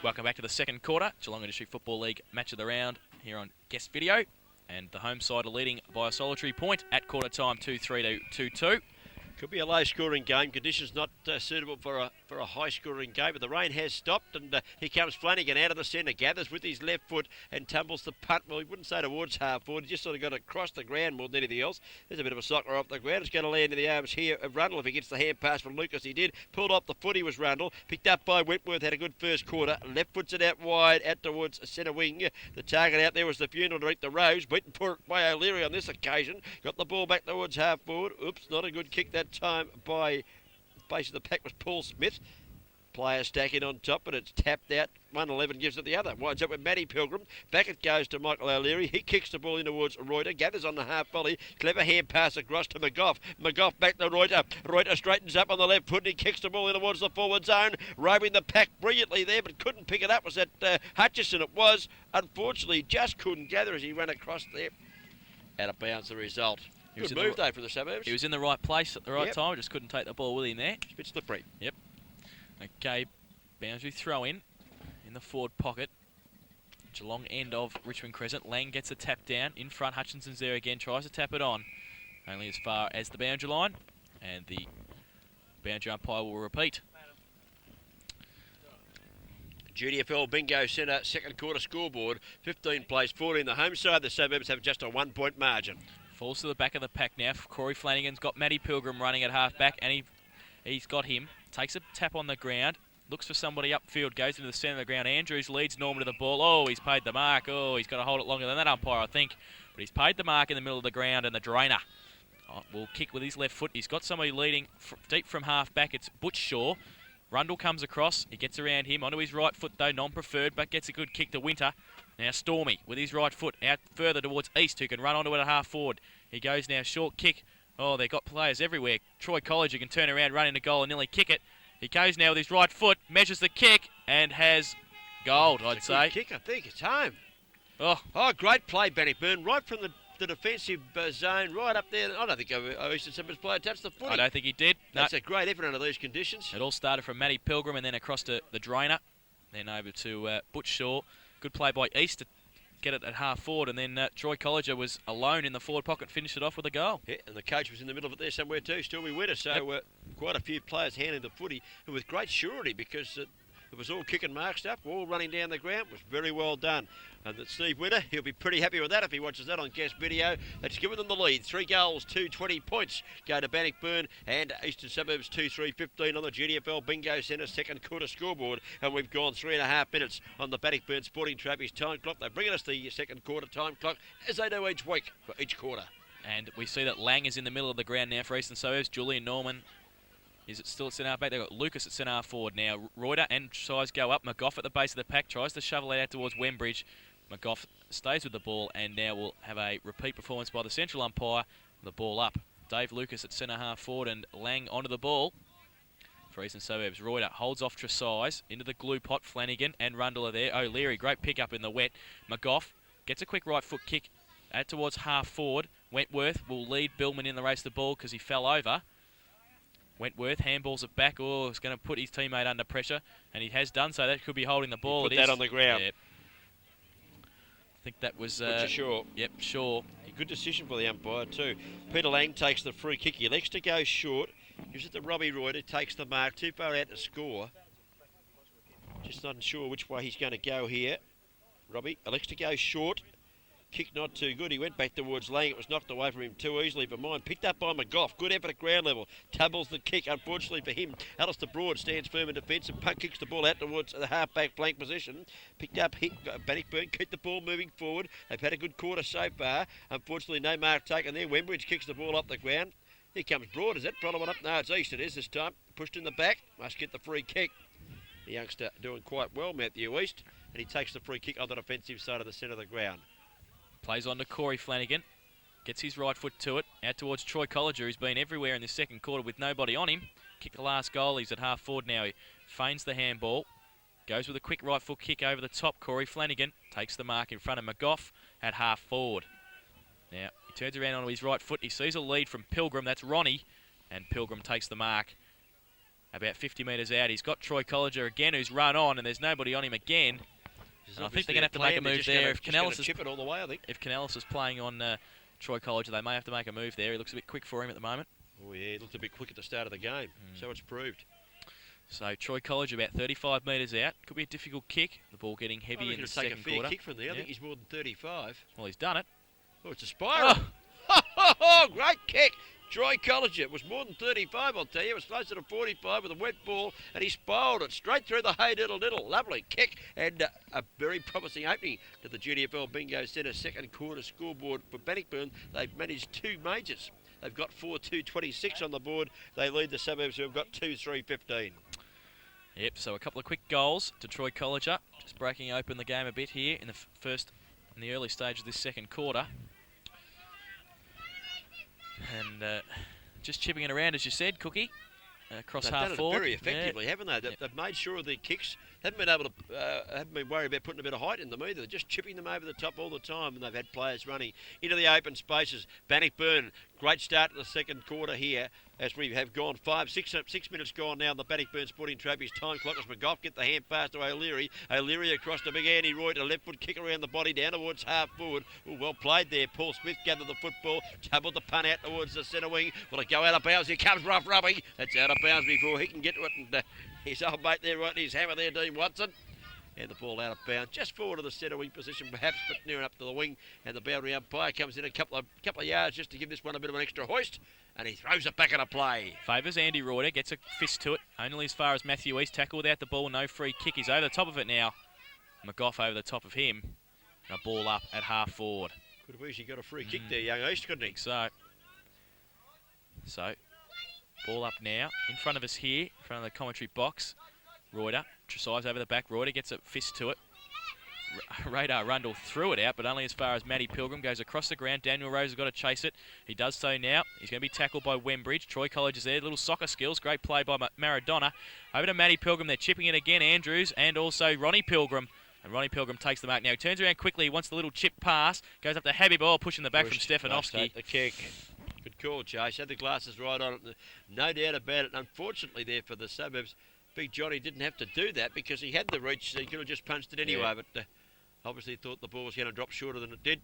Welcome back to the second quarter. Geelong Industry Football League match of the round here on guest video. And the home side are leading by a solitary point at quarter time, 2-3 to 2-2. Could be a low-scoring game. Conditions not suitable for a high-scoring game, but the rain has stopped, and here comes Flanagan out of the centre, gathers with his left foot and tumbles the punt. Well, he wouldn't say towards half forward. He just sort of got it across the ground more than anything else. There's a bit of a soccer off the ground. It's going to land in the arms here of Rundle if he gets the hand pass from Lucas. He did. Pulled off the footy was Rundle. Picked up by Wentworth. Had a good first quarter. Left foots it out wide, out towards centre wing. The target out there was the funeral to eat the rose. Beaten for it by O'Leary on this occasion. Got the ball back towards half forward. Oops, not a good kick that time by base of the pack was Paul Smith. Player stacking on top, but it's tapped out. 111 gives it the other. Winds up with Matty Pilgrim. Back it goes to Michael O'Leary. He kicks the ball in towards Reuter. Gathers on the half volley. Clever hand pass across to McGough. McGough back to Reuter. Reuter straightens up on the left foot and he kicks the ball in towards the forward zone. Roving the pack brilliantly there, but couldn't pick it up. Was that Hutchison? It was. Unfortunately, just couldn't gather as he ran across there. Out of bounds the result. Good move though for the Suburbs. He was in the right place at the right time, just couldn't take the ball with him there. It's a bit slippery. Yep. Okay, boundary throw in the forward pocket. Geelong end of Richmond Crescent. Lang gets a tap down. In front, Hutchinson's there again, tries to tap it on. Only as far as the boundary line. And the boundary umpire will repeat. GDFL Bingo Centre second quarter scoreboard. 15 plays 14 the home side. The Suburbs have just a 1 point margin. Falls to the back of the pack now. Corey Flanagan's got Matty Pilgrim running at half back, and he's got him. Takes a tap on the ground. Looks for somebody upfield. Goes into the centre of the ground. Andrews leads Norman to the ball. Oh, he's paid the mark. Oh, he's got to hold it longer than that umpire, I think. But he's paid the mark in the middle of the ground, and the drainer will kick with his left foot. He's got somebody leading deep from half back. It's Butch Shaw. Rundle comes across. He gets around him. Onto his right foot, though, non-preferred, but gets a good kick to Winter. Now Stormy with his right foot out further towards East, who can run onto it at half forward. He goes now, short kick. Oh, they've got players everywhere. Troy College, who can turn around, run into goal and nearly kick it. He goes now with his right foot, measures the kick, and has gold, I'd say. Kick, I think. It's home. Oh, Great play, Bannockburn. Right from the defensive zone, right up there. I don't think Eastern Suburbs player touched the footy. I don't think he did. That's a great effort under these conditions. It all started from Matty Pilgrim and then across to the drainer. Then over to Butch Shaw. Good play by East to get it at half forward, and then Troy Colliger was alone in the forward pocket, finished it off with a goal. Yeah, and the coach was in the middle of it there somewhere too, Stormy Winter. So quite a few players handling the footy, and with great surety, because it was all kicking mark stuff, all running down the ground. It was very well done. And that Steve Winter, he'll be pretty happy with that if he watches that on guest video. That's given them the lead. 3 goals, 20 points go to Bannockburn, and Eastern Suburbs 2-3-15 on the GDFL Bingo Centre second quarter scoreboard. And we've gone 3.5 minutes on the Bannockburn Sporting Trophies time clock. They're bringing us the second quarter time clock, as they do each week for each quarter. And we see that Lang is in the middle of the ground now for Eastern Suburbs. Julian Norman. Is it still at centre half back? They've got Lucas at centre half forward now. Reuter and Size go up. McGough at the base of the pack tries to shovel it out towards Wembridge. McGough stays with the ball, and now we'll have a repeat performance by the central umpire. The ball up. Dave Lucas at centre half forward and Lang onto the ball for Eastern Suburbs. Reuter holds off Tresize into the glue pot. Flanagan and Rundle are there. O'Leary, great pick up in the wet. McGough gets a quick right foot kick out towards half forward. Wentworth will lead Billman in the race to the ball because he fell over. Wentworth handballs it back. Oh, it's going to put his teammate under pressure, and he has done so. That could be holding the ball. Put that on the ground. Yep. I think that was... Shaw. Yep, Shaw. A good decision for the umpire too. Peter Lang takes the free kick. He elects to go short. Gives it to Robbie Reuter. Takes the mark. Too far out to score. Just not sure which way he's going to go here. Robbie elects to go short. Kick not too good. He went back towards Lang. It was knocked away from him too easily for mine. Picked up by McGough. Good effort at ground level. Tumbles the kick. Unfortunately for him, Alistair Broad stands firm in defence and punt kicks the ball out towards the half-back flank position. Picked up Bannockburn. Keep the ball moving forward. They've had a good quarter so far. Unfortunately, no mark taken there. Wembridge kicks the ball off the ground. Here comes Broad. Is that follow one up? No, it's East. It is this time. Pushed in the back. Must get the free kick. The youngster doing quite well, Matthew East. And he takes the free kick on the defensive side of the centre of the ground. Plays on to Corey Flanagan. Gets his right foot to it. Out towards Troy Colliger, who's been everywhere in this second quarter with nobody on him. Kicked the last goal. He's at half forward now. He feigns the handball. Goes with a quick right foot kick over the top. Corey Flanagan takes the mark in front of McGough at half forward. Now, he turns around onto his right foot. He sees a lead from Pilgrim. That's Ronnie. And Pilgrim takes the mark about 50 metres out. He's got Troy Colliger again, who's run on, and there's nobody on him again. And I think they're going to have to make a move there. If Canellis chip it all the way, I think. If Canellis is playing on Troy Colliger, they may have to make a move there. He looks a bit quick for him at the moment. Oh yeah, he looked a bit quick at the start of the game, so it's proved. So Troy Colliger about 35 metres out. Could be a difficult kick. The ball getting heavy in the second quarter. Take a fair kick from there. I think he's more than 35. Well, he's done it. Oh, it's a spiral. Oh, great kick. Troy Colliger. It was more than 35, I'll tell you. It was closer to 45 with a wet ball, and he spiraled it straight through the hay diddle diddle. Lovely kick, and a very promising opening to the GDFL Bingo Centre second quarter scoreboard for Bannockburn. They've managed 2 majors. They've got 4-2-26 on the board. They lead the suburbs, who have got 2-3-15. Yep, so a couple of quick goals to Troy Colliger, just breaking open the game a bit here in the early stage of this second quarter. And just chipping it around, as you said, Cookie, across half forward. Very effectively, haven't they? They've made sure of their kicks. Haven't been worried about putting a bit of height in them either. They're just chipping them over the top all the time, and they've had players running into the open spaces. Bannockburn, great start to the second quarter here, as we have gone 6 minutes gone now in the Bannockburn Sporting Trophies time clock as McGough get the hand pass to O'Leary. O'Leary across to big Andy Roy to left foot kick around the body down towards half forward. Ooh, well played there. Paul Smith gathered the football, tumbled the punt out towards the centre wing. Will it go out of bounds? Here comes Rough Rubbing. That's out of bounds before he can get to it. And his old mate there right in his hammer there, Dean Watson. And the ball out of bounds, just forward to the centre wing position perhaps, but near enough to the wing. And the boundary umpire comes in a couple of yards just to give this one a bit of an extra hoist. And he throws it back into play. Favours Andy Reuter, gets a fist to it, only as far as Matthew East. Tackle without the ball, no free kick. He's over the top of it now. McGough over the top of him. And a ball up at half forward. Could have easily got a free kick there, young East, couldn't he? I think so. So, ball up now, in front of us here, in front of the commentary box. Reuter, Tresize over the back. Reuter gets a fist to it. Radar Rundle threw it out, but only as far as Matty Pilgrim goes across the ground. Daniel Rose has got to chase it. He does so now. He's going to be tackled by Wembridge. Troy Colliger is there. Little soccer skills. Great play by Maradona. Over to Matty Pilgrim. They're chipping it again. Andrews and also Ronnie Pilgrim. And Ronnie Pilgrim takes the mark now. He turns around quickly. He wants the little chip pass. Goes up to Habib. Oh, pushing the back from Stefanovski. The kick. Good call, Chase. Had the glasses right on it. No doubt about it. Unfortunately there for the suburbs, Big Johnny didn't have to do that because he had the reach. So he could have just punched it anyway. Yeah. But obviously thought the ball was going to drop shorter than it did.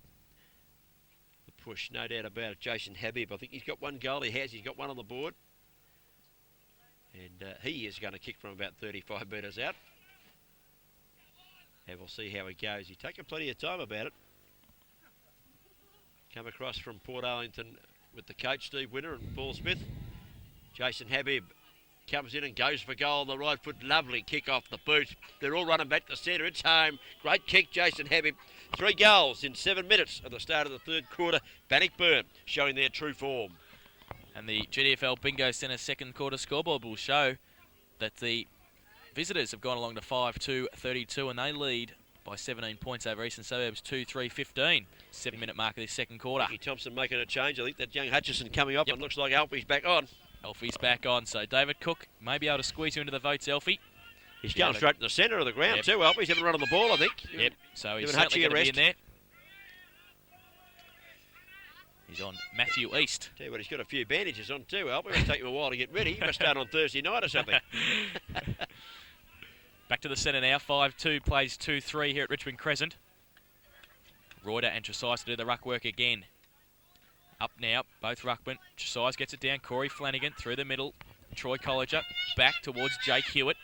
The push, no doubt about it. Jason Habib, I think he's got one goal. He's got one on the board. And he is going to kick from about 35 metres out. And we'll see how he goes. He's taking plenty of time about it. Come across from Port Arlington with the coach, Steve Winter, and Paul Smith. Jason Habib comes in and goes for goal on the right foot. Lovely kick off the boot. They're all running back to centre. It's home. Great kick, Jason Habib. 3 goals in 7 minutes at the start of the third quarter. Bannockburn showing their true form. And the GDFL Bingo Centre second quarter scoreboard will show that the visitors have gone along to 5-2-32 and they lead by 17 points over Eastern Suburbs 2-3-15. 7-minute mark of this second quarter. Mickey Thompson making a change. I think that young Hutchison coming up and looks like Alfie's back on. Alfie's back on, so David Cook may be able to squeeze you into the votes, Alfie. He's going straight to the centre of the ground too, Alfie. He's having a run on the ball, I think. Yep, so he's certainly going to be in there. He's on Matthew East. Tell you what, he's got a few bandages on too, Alfie. It'll take him a while to get ready. He must start on Thursday night or something. Back to the centre now. 5-2 plays 2-3 here at Richmond Crescent. Reuter and Tresize to do the ruck work again. Up now, both ruckmen. Tresize gets it down. Corey Flanagan through the middle. Troy Colliger back towards Jake Hewitt.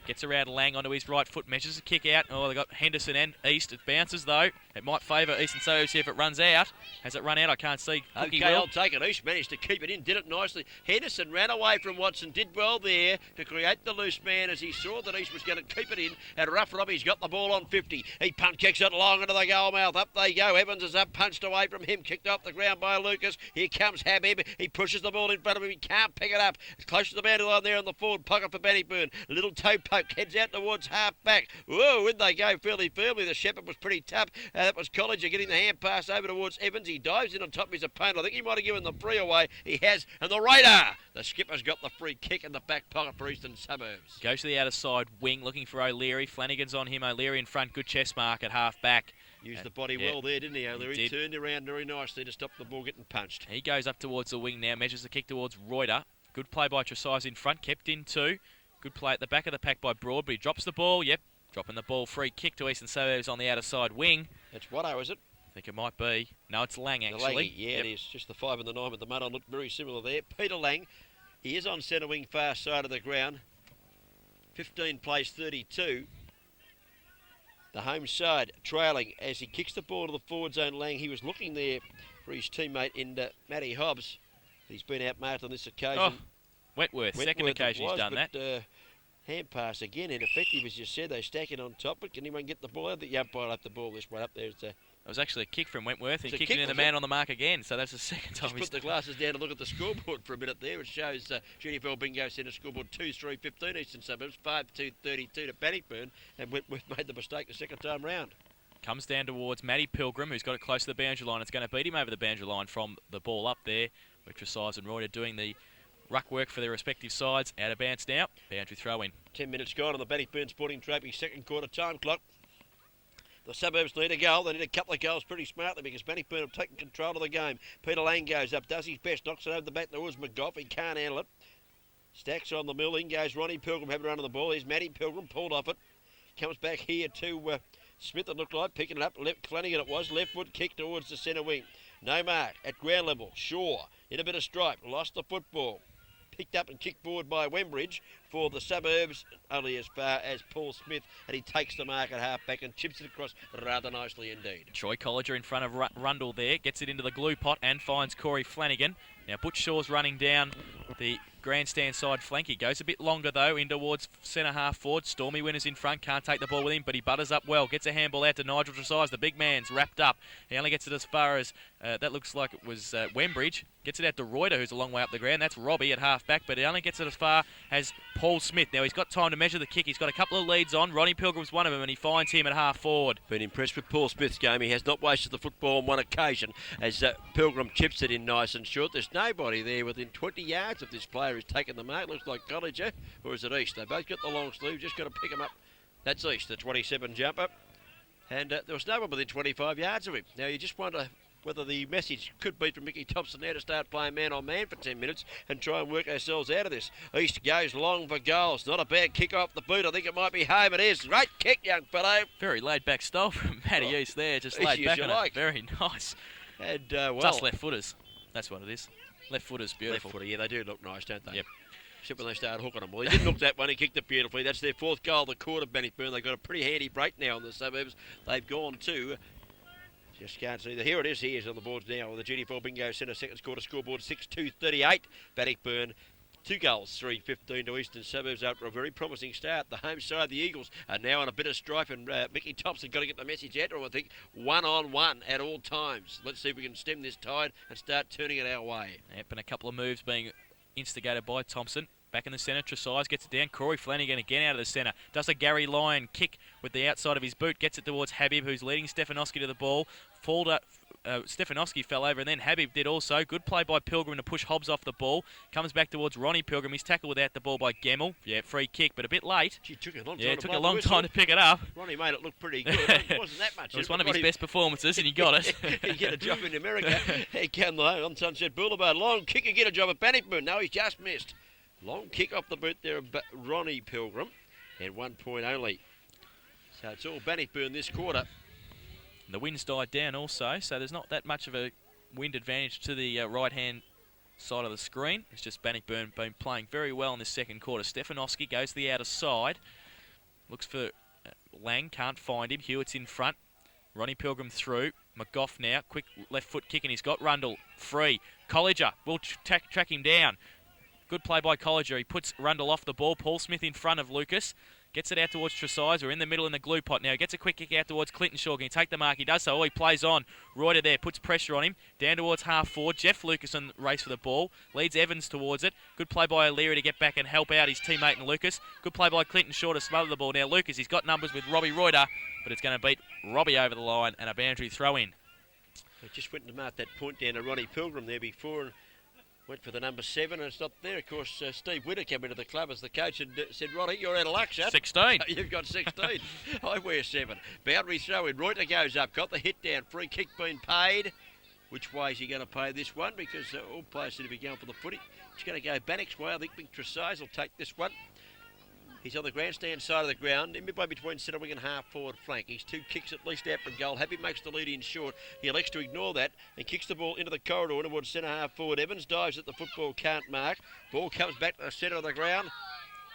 Gets around Lang onto his right foot. Measures a kick out. Oh, they've got Henderson and East. It bounces though. It might favour Eastern Suburbs here if it runs out. Has it run out? I can't see. Okay, I'll take it. East managed to keep it in. Did it nicely. Henderson ran away from Watson. Did well there to create the loose man as he saw that East was going to keep it in. And Rough Robbie's got the ball on 50. He punt kicks it long into the goal mouth. Up they go. Evans is up. Punched away from him. Kicked off the ground by Lucas. Here comes Habib. He pushes the ball in front of him. He can't pick it up. It's close to the boundary line there in the forward pocket for Bannockburn. A little toe poke. Heads out towards half back. Whoa, in they go fairly firmly. The Shepherd was pretty tough. That was Colliger getting the hand pass over towards Evans. He dives in on top of his opponent. I think he might have given the free away. He has. And the radar. The skipper's got the free kick in the back pocket for Eastern Suburbs. Goes to the outer side wing looking for O'Leary. Flanagan's on him. O'Leary in front. Good chest mark at half back. Used the body well there, didn't he, O'Leary? He turned around very nicely to stop the ball getting punched. He goes up towards the wing now. Measures the kick towards Reuter. Good play by Tresize in front. Kept in too. Good play at the back of the pack by Broad, but he drops the ball. Yep, dropping the ball. Free kick to Eastern Suburbs on the outer side wing. That's Watto, is it? I think it might be. No, it's Lang, actually. Yeah, yep. It is. Just the 5 and the 9 with the mud on. Look very similar there. Peter Lang, he is on centre wing, far side of the ground. 15 plays 32. The home side trailing as he kicks the ball to the forward zone. Lang, he was looking there for his teammate in Matty Hobbs. He's been outmarked on this occasion. Oh, Wentworth, second occasion he's done that. Hand pass again, ineffective as you said. They stack it on top, but can anyone get the ball out? The umpire left the ball this way up there. It was actually a kick from Wentworth. He kicked kick, it in the man on the mark again, so that's the second time. Just put the glasses down to look at the scoreboard for a minute there. It shows GDFL Bingo Centre scoreboard 2-3-15 Eastern Suburbs, 5-2-32 to Bannockburn, and we've made the mistake the second time round. Comes down towards Matty Pilgrim, who's got it close to the boundary line. It's going to beat him over the boundary line from the ball up there, with Tresize and Reuter doing the ruck work for their respective sides. Out of bounds now. Boundary throw in. 10 minutes gone on the Bannockburn Sporting Trophy second quarter time clock. The Suburbs need a goal. They need a couple of goals pretty smartly because Bannockburn have taken control of the game. Peter Lane goes up, does his best, knocks it over the back towards McGough. He can't handle it. Stacks on the mill. In goes Ronnie Pilgrim having a run on the ball. Here's Matty Pilgrim, pulled off it. Comes back here to Smith, it looked like, picking it up. Flanagan it was. Left foot kick towards the centre wing. No mark at ground level. Shaw in a bit of stripe. Lost the football. Picked up and kicked forward by Wembridge for the Suburbs, only as far as Paul Smith, and he takes the mark at half-back and chips it across rather nicely indeed. Troy Colliger in front of Rundle there, gets it into the glue pot and finds Corey Flanagan. Now Butch Shaw's running down the grandstand side flank. He goes a bit longer though, in towards centre half forward. Stormy Winners in front, can't take the ball with him, but he butters up well. Gets a handball out to Nigel Tresize. The big man's wrapped up. He only gets it as far as, that looks like it was Wembridge. Gets it out to Reuter, who's a long way up the ground. That's Robbie at half-back, but he only gets it as far as Paul Smith. Now he's got time to measure the kick. He's got a couple of leads on. Ronnie Pilgrim's one of them, and he finds him at half-forward. Been impressed with Paul Smith's game. He has not wasted the football on one occasion as Pilgrim chips it in nice and short. There's nobody there within 20 yards of this player who's taken the mark. Looks like Colliger, or is it East? They both got the long sleeve. Just got to pick him up. That's East, the 27 jumper. And there was no one within 25 yards of him. Now you just wonder whether the message could be from Mickey Thompson there to start playing man-on-man for 10 minutes and try and work ourselves out of this. East goes long for goals. Not a bad kick off the boot. I think it might be home. It is. Great kick, young fellow. Very laid-back style from Matty East there. Just laid back on it. Very nice. And, well, just left-footers. That's what it is. Left-footers, beautiful. Left-footer, yeah, they do look nice, don't they? Yep. Except when they start hooking them. Well, he didn't look that one. He kicked it beautifully. That's their fourth goal of the quarter, Bannockburn. They've got a pretty handy break now in the Suburbs. They've gone to... Just can't see that. Here it is. He is on the boards now with the GD4 Bingo Centre second quarter scoreboard 6-2-38. Bannockburn 2 goals, 3-15 to Eastern Suburbs after a very promising start. The home side, the Eagles, are now on a bit of strife, and Mickey Thompson got to get the message out to him, I think, 1-on-1 at all times. Let's see if we can stem this tide and start turning it our way. Yep, and a couple of moves being instigated by Thompson. Back in the centre, Tresize gets it down. Corey Flanagan again out of the centre. Does a Gary Lyon kick with the outside of his boot. Gets it towards Habib, who's leading Stefanowski to the ball. Stefanowski fell over, and then Habib did also. Good play by Pilgrim to push Hobbs off the ball. Comes back towards Ronnie Pilgrim. He's tackled without the ball by Gemmell. Yeah, free kick, but a bit late. Gee, took a long time yeah, it took a long time to pick it up. Ronnie made it look pretty good. It wasn't that much. It was one of his best performances, and he got it. He get a job in America. He came on Sunset Boulevard. Long kick and get a job at Bannockburn. No, he's just missed. Long kick off the boot there of Ronnie Pilgrim, and 1 point only. So it's all Bannockburn this quarter. And the wind's died down also, so there's not that much of a wind advantage to the right-hand side of the screen. It's just Bannockburn been playing very well in this second quarter. Stefanowski goes to the outer side. Looks for Lang, can't find him. Hewitt's in front. Ronnie Pilgrim through. McGough now, quick left foot kick, and he's got Rundle free. Colliger will track him down. Good play by Colliger. He puts Rundle off the ball. Paul Smith in front of Lucas. Gets it out towards Tresize. We're in the middle in the glue pot now. Gets a quick kick out towards Clinton Shaw. Can he take the mark? He does so. Oh, he plays on. Reuter there. Puts pressure on him. Down towards half forward. Jeff Lucas in the race for the ball. Leads Evans towards it. Good play by O'Leary to get back and help out his teammate and Lucas. Good play by Clinton Shaw to smother the ball. Now Lucas, he's got numbers with Robbie Reuter, but it's going to beat Robbie over the line and a boundary throw in. They just went to mark that point down to Ronnie Pilgrim there before and went for the number 7, and it's not there. Of course, Steve Witter came into the club as the coach and said, Ronnie, you're out of luck, son. 16. You've got 16. I wear 7. Boundary throw in. Reuter goes up. Got the hit down. Free kick being paid. Which way is he going to pay this one? Because all players seem to be going for the footy. He's going to go Bannock's way. I think Big Tresize will take this one. He's on the grandstand side of the ground, in midway between centre wing and half forward flank. He's 2 kicks at least out from goal. Happy makes the lead in short. He elects to ignore that and kicks the ball into the corridor towards centre half forward. Evans dives at the football, can't mark. Ball comes back to the centre of the ground.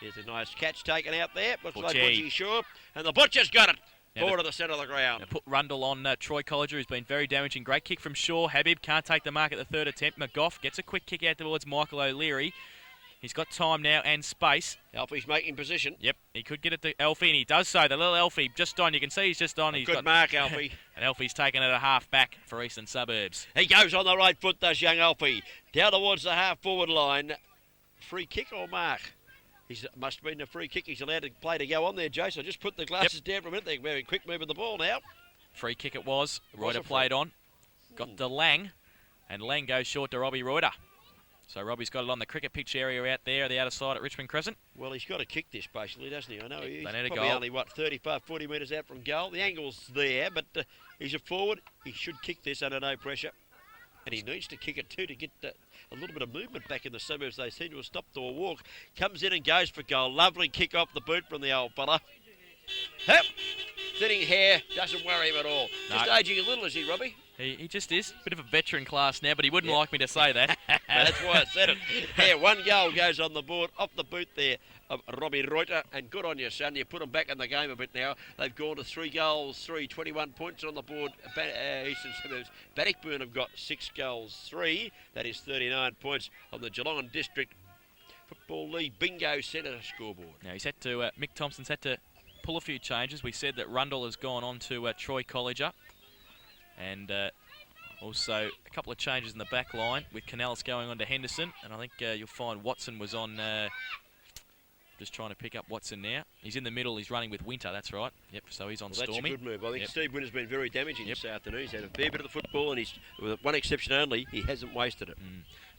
Here's a nice catch taken out there. Looks like Butchie Shaw. And the Butcher's got it. Forward to the centre of the ground. Put Rundle on Troy Colliger, who's been very damaging. Great kick from Shaw. Habib can't take the mark at the third attempt. McGough gets a quick kick out towards Michael O'Leary. He's got time now and space. Alfie's making position. Yep, he could get it to Alfie, and he does so. The little Alfie just on. You can see he's just on. He's good got mark, Alfie. And Alfie's taken it a half back for Eastern Suburbs. He goes on the right foot, does young Alfie. Down towards the half-forward line. Free kick or mark? Must have been a free kick. He's allowed to play to go on there, Joe. So just put the glasses down for a minute. They're very quick moving the ball now. Free kick it was. Reuter played on. Got to Lang. And Lang goes short to Robbie Reuter. So Robbie's got it on the cricket pitch area out there, the outer side at Richmond Crescent. Well, he's got to kick this, basically, doesn't he? I know he's probably goal. Only, 35, 40 metres out from goal. The angle's there, but he's a forward. He should kick this under no pressure. And he needs to kick it too to get a little bit of movement back in the suburbs. They seem to have stopped to a walk. Comes in and goes for goal. Lovely kick off the boot from the old fella. Yep. Thinning hair, doesn't worry him at all. No. Just aging a little, is he, Robbie? He just is. Bit of a veteran class now, but he wouldn't like me to say that. That's why I said it. Yeah, 1 goal goes on the board, off the boot there of Robbie Reuter. And good on you, son. You put them back in the game a bit now. They've gone to 3 goals, 3, 21 points on the board. Eastern Suburbs. Bannockburn have got 6 goals, 3. That is 39 points on the Geelong District Football League Bingo Centre scoreboard. Now he's had to, Mick Thompson's had to pull a few changes. We said that Rundle has gone on to Troy Colliger. And also a couple of changes in the back line with Canales going on to Henderson. And I think you'll find Watson was on, just trying to pick up Watson now. He's in the middle, he's running with Winter, that's right. Yep, so he's on Stormy. That's a good move. I think Steve Winter's been very damaging this afternoon. He's had a fair bit of the football, and with one exception only, he hasn't wasted it.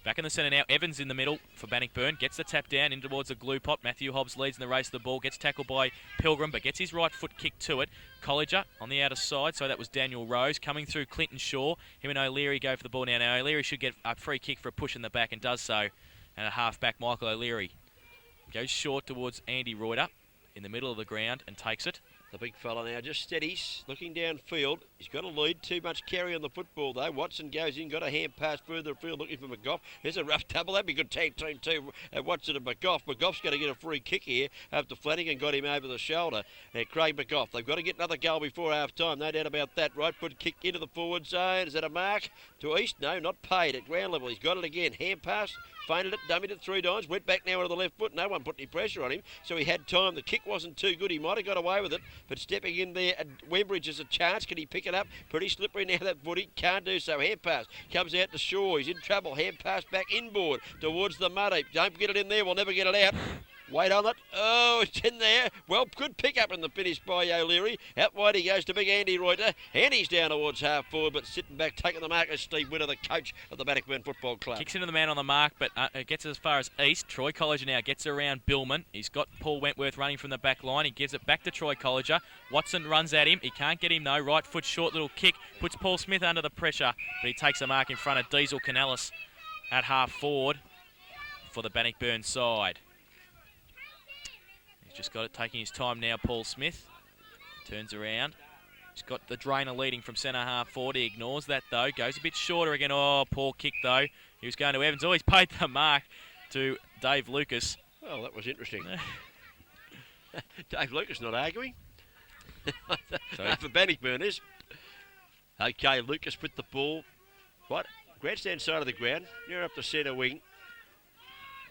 Back in the centre now, Evans in the middle for Bannockburn. Gets the tap down in towards the glue pot. Matthew Hobbs leads in the race of the ball. Gets tackled by Pilgrim, but gets his right foot kicked to it. Colliger on the outer side, so that was Daniel Rose. Coming through Clinton Shaw. Him and O'Leary go for the ball now. Now O'Leary should get a free kick for a push in the back and does so. And a half-back, Michael O'Leary goes short towards Andy Reuter in the middle of the ground and takes it. The big fella now just steadies, looking downfield. He's got a lead, too much carry on the football though. Watson goes in, got a hand pass further afield looking for McGough. There's a rough double, that'd be a good tag team too. Watson and McGough. McGough's going to get a free kick here after Flanagan got him over the shoulder. And Craig McGough, they've got to get another goal before half time, no doubt about that. Right foot kick into the forward zone. Is that a mark to East? No, not paid at ground level. He's got it again. Hand pass. Feinted it, dummied it 3 times, went back now onto the left foot. No one put any pressure on him, so he had time. The kick wasn't too good. He might have got away with it, but stepping in there, Wembridge has a chance. Can he pick it up? Pretty slippery now, that footy. Can't do so. Hand pass. Comes out to Shaw. He's in trouble. Hand pass back inboard towards the mud heap. Don't get it in there. We'll never get it out. Wait on it. Oh, it's in there. Well, good pick up in the finish by O'Leary. Out wide he goes to big Andy Reuter. Andy's down towards half forward, but sitting back, taking the mark is Steve Winter, the coach of the Bannockburn Football Club. Kicks into the man on the mark, but gets as far as East. Troy Colliger now gets around Billman. He's got Paul Wentworth running from the back line. He gives it back to Troy Colliger. Watson runs at him. He can't get him though. Right foot short little kick. Puts Paul Smith under the pressure, but he takes a mark in front of Diesel Canales at half forward for the Bannockburn side. Just got it, taking his time now, Paul Smith. Turns around. He's got the drainer leading from centre half forward. He ignores that though. Goes a bit shorter again. Oh, poor kick though. He was going to Evans. Oh, he's paid the mark to Dave Lucas. Well, that was interesting. Dave Lucas not arguing. For Bannockburn is. Okay, Lucas with the ball. What? Grandstand side of the ground. Near up the centre wing.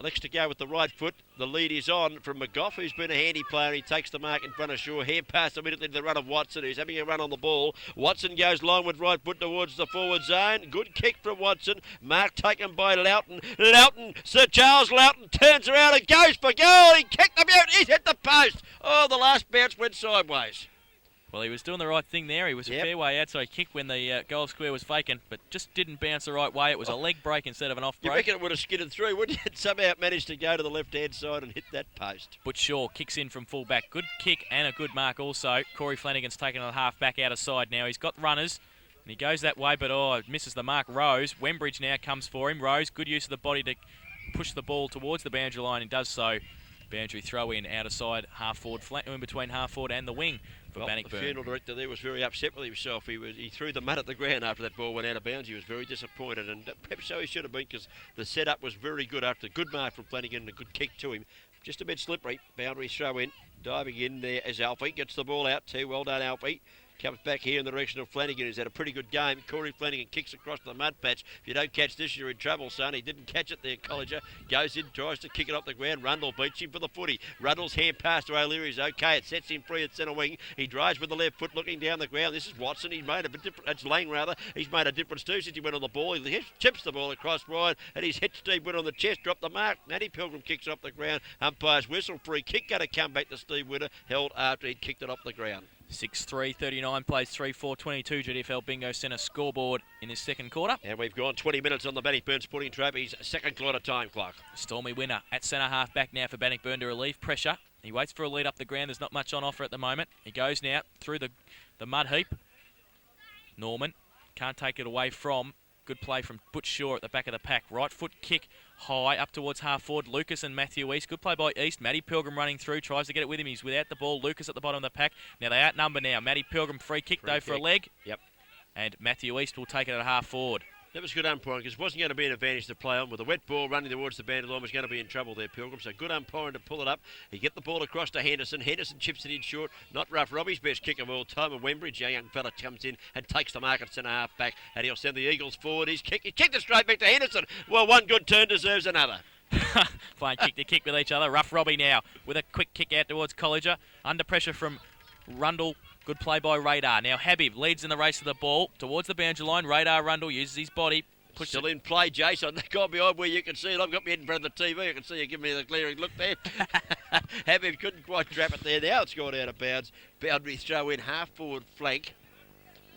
Elects to go with the right foot. The lead is on from McGough, who's been a handy player. He takes the mark in front of Shaw. Hand pass immediately to the run of Watson, who's having a run on the ball. Watson goes long with right foot towards the forward zone. Good kick from Watson. Mark taken by Loughton. Sir Charles Loughton turns around and goes for goal. He kicked the out. He's hit the post. Oh, the last bounce went sideways. Well, he was doing the right thing there. He was a fair way outside kick when the goal square was vacant, but just didn't bounce the right way. It was a leg break instead of an off break. You reckon it would have skidded through, wouldn't you? Somehow it managed to go to the left-hand side and hit that post. But Shaw kicks in from full back. Good kick and a good mark also. Corey Flanagan's taken a half back out of side now. He's got runners, and he goes that way, but misses the mark. Rose. Wembridge now comes for him. Rose, good use of the body to push the ball towards the boundary line and does so. Boundary throw in out of side, half forward, flank in between half forward and the wing for Bannockburn. The funeral director there was very upset with himself. He threw the mud at the ground after that ball went out of bounds. He was very disappointed, and perhaps so he should have been, because the setup was very good after a good mark from Flanagan and a good kick to him. Just a bit slippery. Boundary throw in. Diving in there as Alfie gets the ball out too. Well done, Alfie. Comes back here in the direction of Flanagan, who's had a pretty good game. Corey Flanagan kicks across the mud patch. If you don't catch this, you're in trouble, son. He didn't catch it there, Colliger. Goes in, tries to kick it off the ground. Rundle beats him for the footy. Rundle's hand pass to O'Leary is okay. It sets him free at centre wing. He drives with the left foot, looking down the ground. This is Watson. He's made a bit different. That's Lang, rather. He's made a difference too since he went on the ball. He chips the ball across wide, and he's hit Steve Winter on the chest. Dropped the mark. Matty Pilgrim kicks it off the ground. Umpire's whistle. Free kick going to come back to Steve Winter. Held after he'd kicked it off the ground. 6-3-39 plays 3-4-22 GDFL Bingo Centre scoreboard in this second quarter. And we've gone 20 minutes on the Bannockburn Sporting Trophy's second quarter time clock. Stormy Winner at centre half back now for Bannockburn to relieve pressure. He waits for a lead up the ground. There's not much on offer at the moment. He goes now through the mud heap. Norman can't take it away from. Good play from Butch Shaw at the back of the pack. Right foot kick high up towards half forward. Lucas and Matthew East. Good play by East. Matty Pilgrim running through. Tries to get it with him. He's without the ball. Lucas at the bottom of the pack. Now they outnumber now. Matty Pilgrim free kick for a leg. Yep. And Matthew East will take it at half forward. That was good umpiring, because it wasn't going to be an advantage to play on. With a wet ball running towards the boundary line was going to be in trouble there, Pilgrim. So good umpiring to pull it up. He get the ball across to Henderson. Henderson chips it in short. Not rough. Robbie's best kick of all time. And Wembridge, a young fella, comes in and takes the mark at centre half back. And he'll send the Eagles forward. He kicked it straight back to Henderson. Well, one good turn deserves another. Playing kick to kick with each other. Rough Robbie now with a quick kick out towards Colliger. Under pressure from Rundle. Good play by Radar. Now Habib leads in the race of the ball towards the boundary line. Radar Rundle uses his body. Still in play, Jason. That guy behind where you can see it. I've got my head in front of the TV. I can see you giving me the glaring look there. Habib couldn't quite trap it there. Now it's gone out of bounds. Boundary throw in half forward flank.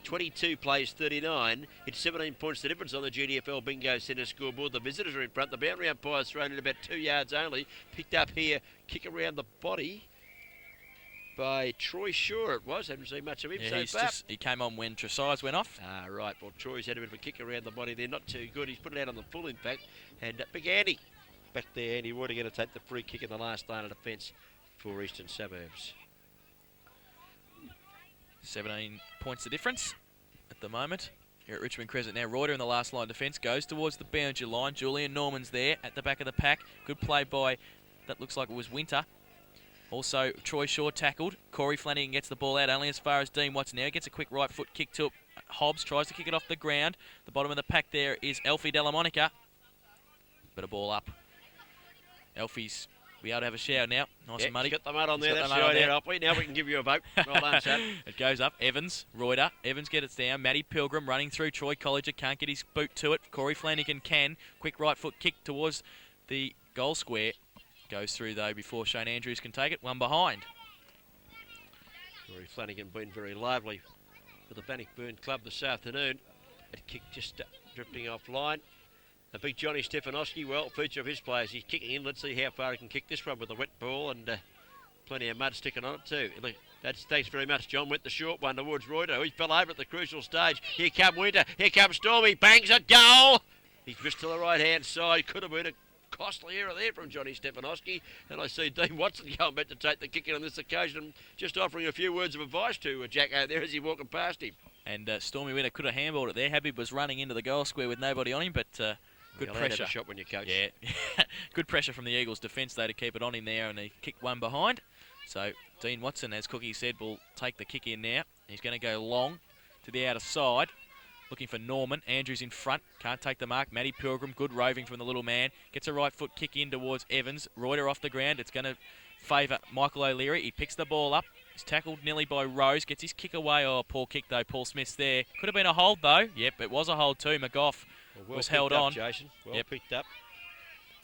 22 plays 39. It's 17 points the difference on the GDFL Bingo Centre scoreboard. The visitors are in front. The boundary umpire's thrown in about 2 yards only. Picked up here. Kick around the body by Troy Shaw it was. Haven't seen much of him so far. He came on when Tresize went off. Ah, right. Well, Troy's had a bit of a kick around the body there. Not too good. He's put it out on the full, in fact. And Big Andy back there. Andy Roy going to take the free kick in the last line of defence for Eastern Suburbs. 17 points the difference at the moment. Here at Richmond Crescent now. Reuter in the last line of defence. Goes towards the boundary line. Julian Norman's there at the back of the pack. Good play by, that looks like it was Winter. Also, Troy Shaw tackled. Corey Flanagan gets the ball out only as far as Dean Watson now. Gets a quick right foot kick to it. Hobbs tries to kick it off the ground. The bottom of the pack there is Elfie Delamonica. But a ball up. Elfie's be able to have a shower now. Nice and muddy. Got the mud on there. That's the idea, Elfie. Now we can give you a vote. Well done, son. It goes up. Evans, Reuter. Evans gets it down. Matty Pilgrim running through. Troy Colliger can't get his boot to it. Corey Flanagan can. Quick right foot kick towards the goal square. Goes through, though, before Shane Andrews can take it. One behind. Corey Flanagan been very lively for the Bannockburn club this afternoon. That kick just drifting offline. The big Johnny Stefanowski, well, feature of his players. He's kicking in. Let's see how far he can kick this one with a wet ball and plenty of mud sticking on it, too. Thanks very much, John. Went the short one towards Reuter. He fell over at the crucial stage. Here comes Winter. Here comes Stormy. Bangs a goal. He's missed to the right-hand side. Could have been a costly error there from Johnny Stefanowski. And I see Dean Watson going back to take the kick in on this occasion, just offering a few words of advice to Jack out there as he's walking past him. And Stormy Winter could have handballed it there. Habib was running into the goal square with nobody on him, but good pressure. Have a shot when you coach. Yeah, good pressure from the Eagles' defence, though, to keep it on him there, and he kicked one behind. So Dean Watson, as Cookie said, will take the kick in now. He's going to go long to the outer side. Looking for Norman. Andrews in front. Can't take the mark. Matty Pilgrim. Good roving from the little man. Gets a right foot kick in towards Evans. Reuter off the ground. It's going to favour Michael O'Leary. He picks the ball up. He's tackled nearly by Rose. Gets his kick away. Oh, poor kick though. Paul Smith's there. Could have been a hold though. Yep, it was a hold too. McGough was held on. Jason. Well picked up.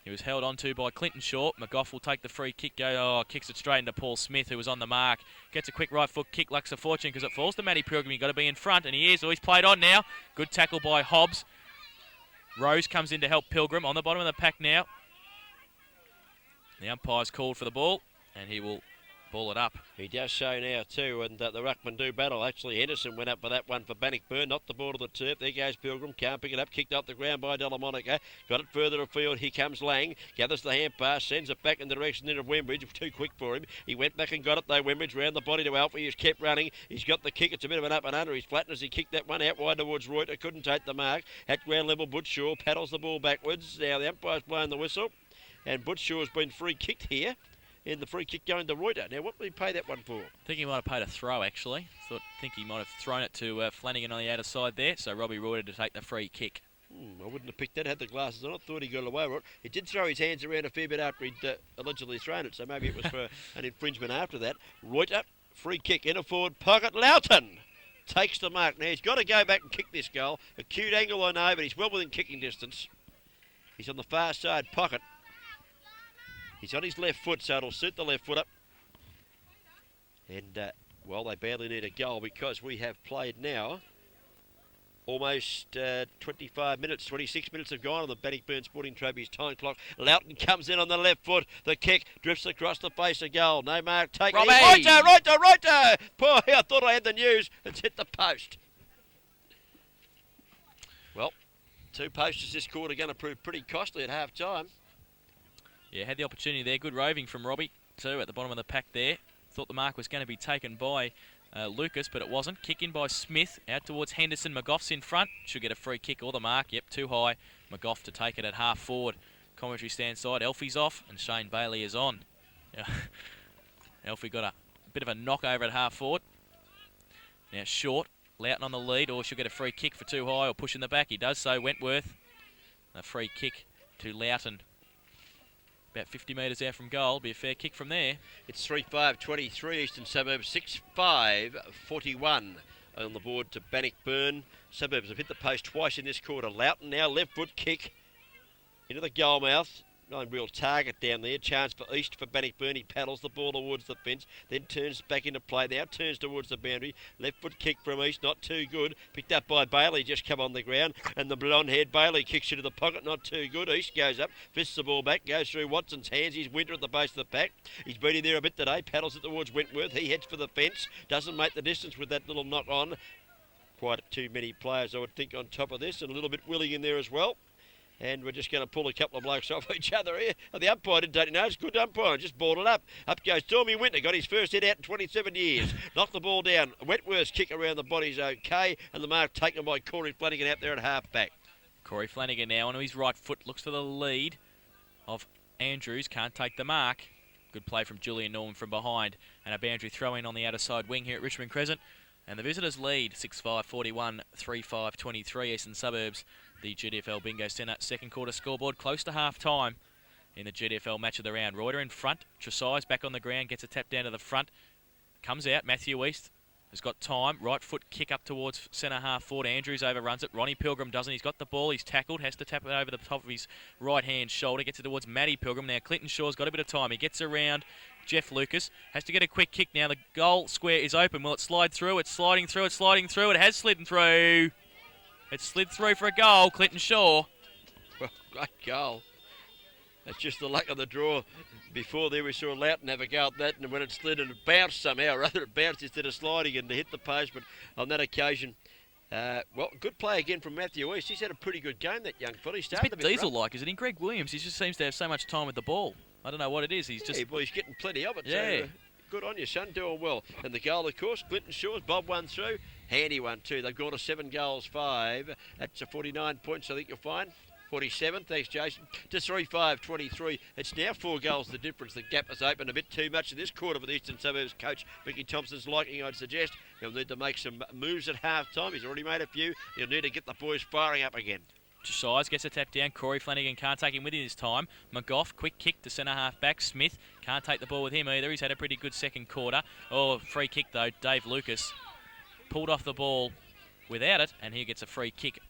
He was held on to by Clinton Short. McGough will take the free kick. Kicks it straight into Paul Smith, who was on the mark. Gets a quick right foot kick. Lacks a fortune because it falls to Matty Pilgrim. You've got to be in front, and he is. Oh, he's played on now. Good tackle by Hobbs. Rose comes in to help Pilgrim on the bottom of the pack now. The umpire's called for the ball, and he will ball it up. He does so now too, and the ruckman do battle. Actually, Henderson went up for that one for Bannockburn, not the ball to the turf. There goes Pilgrim, can't pick it up, kicked off the ground by Delamonica. Got it further afield, here comes Lang, gathers the hand pass, sends it back in the direction of Wembridge, too quick for him. He went back and got it though, Wembridge round the body to Alfie, he's kept running, he's got the kick, it's a bit of an up and under, he's flattened as he kicked that one out wide towards Reuter, couldn't take the mark. At ground level, Butchshaw paddles the ball backwards, now the umpire's blowing the whistle, and Butchshaw's been free kicked here. In the free kick going to Reuter. Now, what did he pay that one for? I think he might have paid a throw, actually. Think he might have thrown it to Flanagan on the outer side there, so Robbie Reuter to take the free kick. I wouldn't have picked that, had the glasses on it, thought he got away with it. He did throw his hands around a fair bit after he'd allegedly thrown it, so maybe it was for an infringement after that. Reuter, free kick in a forward pocket. Loughton takes the mark. Now, he's got to go back and kick this goal. Acute angle, I know, but he's well within kicking distance. He's on the far side pocket. He's on his left foot, so it'll suit the left foot up. And, well, they badly need a goal because we have played now almost 25 minutes, 26 minutes have gone on the Bannockburn Sporting Trophies time clock. Loughton comes in on the left foot. The kick drifts across the face of goal. No mark taken. Reuter! Poor, I thought I had the news. It's hit the post. Well, 2 posters this quarter going to prove pretty costly at half time. Yeah, had the opportunity there. Good roving from Robbie, too, at the bottom of the pack there. Thought the mark was going to be taken by Lucas, but it wasn't. Kick in by Smith, out towards Henderson. McGough's in front. Should get a free kick or the mark. Yep, too high. McGough to take it at half forward. Commentary stand side. Elfie's off, and Shane Bailey is on. Yeah. Elfie got a bit of a knock over at half forward. Now short. Loughton on the lead, or she'll get a free kick for too high or push in the back. He does so. Wentworth. A free kick to Loughton. About 50 metres out from goal. Be a fair kick from there. It's 3-5-23 Eastern Suburbs, 6-5-41 on the board to Bannockburn. Suburbs have hit the post twice in this quarter. Loughton now left foot kick into the goal mouth. No real target down there. Chance for East for Bannockburn. He paddles the ball towards the fence, then turns back into play. Now turns towards the boundary. Left foot kick from East, not too good. Picked up by Bailey, just come on the ground. And the blonde-haired Bailey kicks into the pocket, not too good. East goes up, fists the ball back, goes through Watson's hands. He's Winter at the base of the pack. He's beating there a bit today. Paddles it towards Wentworth. He heads for the fence. Doesn't make the distance with that little knock on. Quite too many players, I would think, on top of this. And a little bit willing in there as well. And we're just going to pull a couple of blokes off each other here. Oh, the umpire didn't take it. No, it's good umpire. Just balled it up. Up goes Stormy Winter. Got his first hit out in 27 years. Knocked the ball down. Wentworth's kick around the body's okay. And the mark taken by Corey Flanagan out there at half back. Corey Flanagan now on his right foot. Looks for the lead of Andrews. Can't take the mark. Good play from Julian Norman from behind. And a boundary throw in on the outer side wing here at Richmond Crescent. And the visitors lead 6-5-41, 3-5-23 Eastern Suburbs. The GDFL Bingo Centre second quarter scoreboard close to half time in the GDFL match of the round. Reuter in front. Tresize back on the ground. Gets a tap down to the front. Comes out. Matthew East has got time. Right foot kick up towards centre half forward. Andrews overruns it. Ronnie Pilgrim doesn't. He's got the ball. He's tackled. Has to tap it over the top of his right hand shoulder. Gets it towards Matty Pilgrim. Now Clinton Shaw's got a bit of time. He gets around Jeff Lucas. Has to get a quick kick now. The goal square is open. Will it slide through? It's sliding through. It's sliding through. It has slid through. It slid through for a goal. Clinton Shaw. Well, great goal. That's just the luck of the draw. Before there we saw Loughton have a go at that, and when it slid and it bounced somehow, rather it bounced instead of sliding and hit the post, but on that occasion, well, good play again from Matthew East. He's had a pretty good game, that young fella. He started a bit diesel-like, isn't he? Greg Williams, he just seems to have so much time with the ball. I don't know what it is. He's just... Well, he's getting plenty of it, yeah. So good on you, son, doing well. And the goal, of course, Clinton Shaw's, Bob won through. Handy one, too. They've gone to 7 goals, 5. That's a 49 points, I think you'll find. 47, thanks Jason, to 3-5-23. It's now 4 goals the difference. The gap has opened a bit too much in this quarter for the Eastern Suburbs coach Mickey Thompson's liking, I'd suggest. He'll need to make some moves at half-time. He's already made a few. He'll need to get the boys firing up again. Size gets a tap down. Corey Flanagan can't take him with him this time. McGough, quick kick to centre half back. Smith can't take the ball with him either. He's had a pretty good second quarter. Oh, free kick though. Dave Lucas pulled off the ball without it, and he gets a free kick.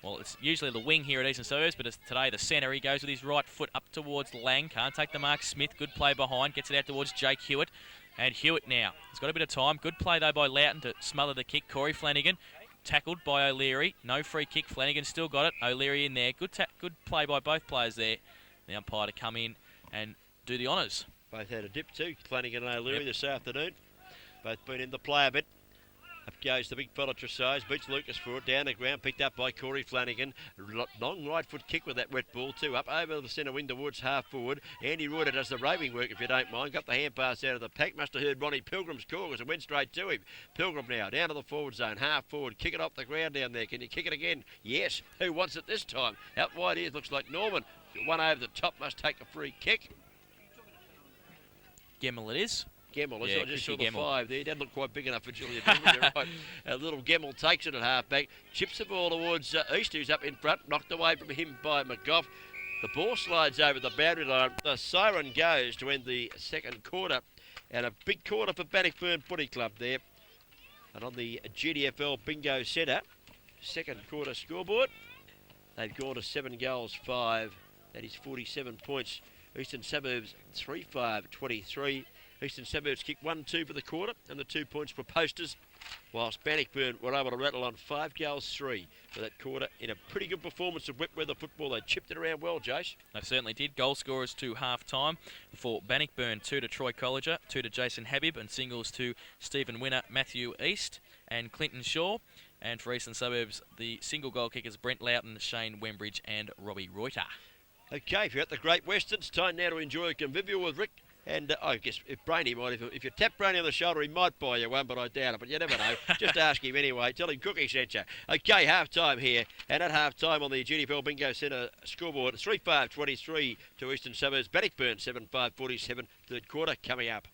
Well, it's usually the wing here at Eastern Suburbs, but it's today the centre. He goes with his right foot up towards Lang. Can't take the mark. Smith, good play behind. Gets it out towards Jake Hewitt. And Hewitt now. He's got a bit of time. Good play, though, by Loughton to smother the kick. Corey Flanagan tackled by O'Leary. No free kick. Flanagan still got it. O'Leary in there. Good play by both players there. The umpire to come in and do the honours. Both had a dip too, Flanagan and O'Leary this afternoon. Both been in the play a bit. Up goes the big fella Tressage, beats Lucas for it, down the ground, picked up by Corey Flanagan. Long right foot kick with that wet ball too, up over the centre wing towards half forward. Andy Reuter does the roving work if you don't mind, got the hand pass out of the pack, must have heard Ronnie Pilgrim's call because it went straight to him. Pilgrim now, down to the forward zone, half forward, kick it off the ground down there, can you kick it again? Yes, who wants it this time? Out wide here, looks like Norman, one over the top, must take a free kick. Gemmell it is. Gemmell, Yeah, I just saw Chrissy the Gemmell. 5 there. Doesn't look quite big enough for Julia Gemmell. You're right. A little Gemmell takes it at half back, chips the ball towards East, who's up in front, knocked away from him by McGough. The ball slides over the boundary line. The siren goes to end the second quarter, and a big quarter for Bannockburn Footy Club there. And on the GDFL Bingo Centre, second quarter scoreboard, they've gone to 7 goals, 5. That is 47 points. Eastern Suburbs 3-5-23. Eastern Suburbs kicked 1-2 for the quarter, and the 2 points were posters, whilst Bannockburn were able to rattle on 5 goals, 3 for that quarter in a pretty good performance of wet weather football. They chipped it around well, Jace. They certainly did. Goal scorers to half-time for Bannockburn, 2 to Troy Colliger, 2 to Jason Habib, and singles to Stephen Winner, Matthew East and Clinton Shaw. And for Eastern Suburbs, the single goal kickers Brent Loughton, Shane Wembridge and Robbie Reuter. Okay, if you're at the Great Western, it's time now to enjoy a convivial with Rick. And I guess if Brainy might, if you tap Brainy on the shoulder, he might buy you one, but I doubt it. But you never know. Just ask him anyway. Tell him Cookie sent you. Okay, half-time here. And at half-time on the GDFL Bingo Centre scoreboard, 3-5-23 to Eastern Suburbs. Bannockburn 7-5-47. Third quarter coming up.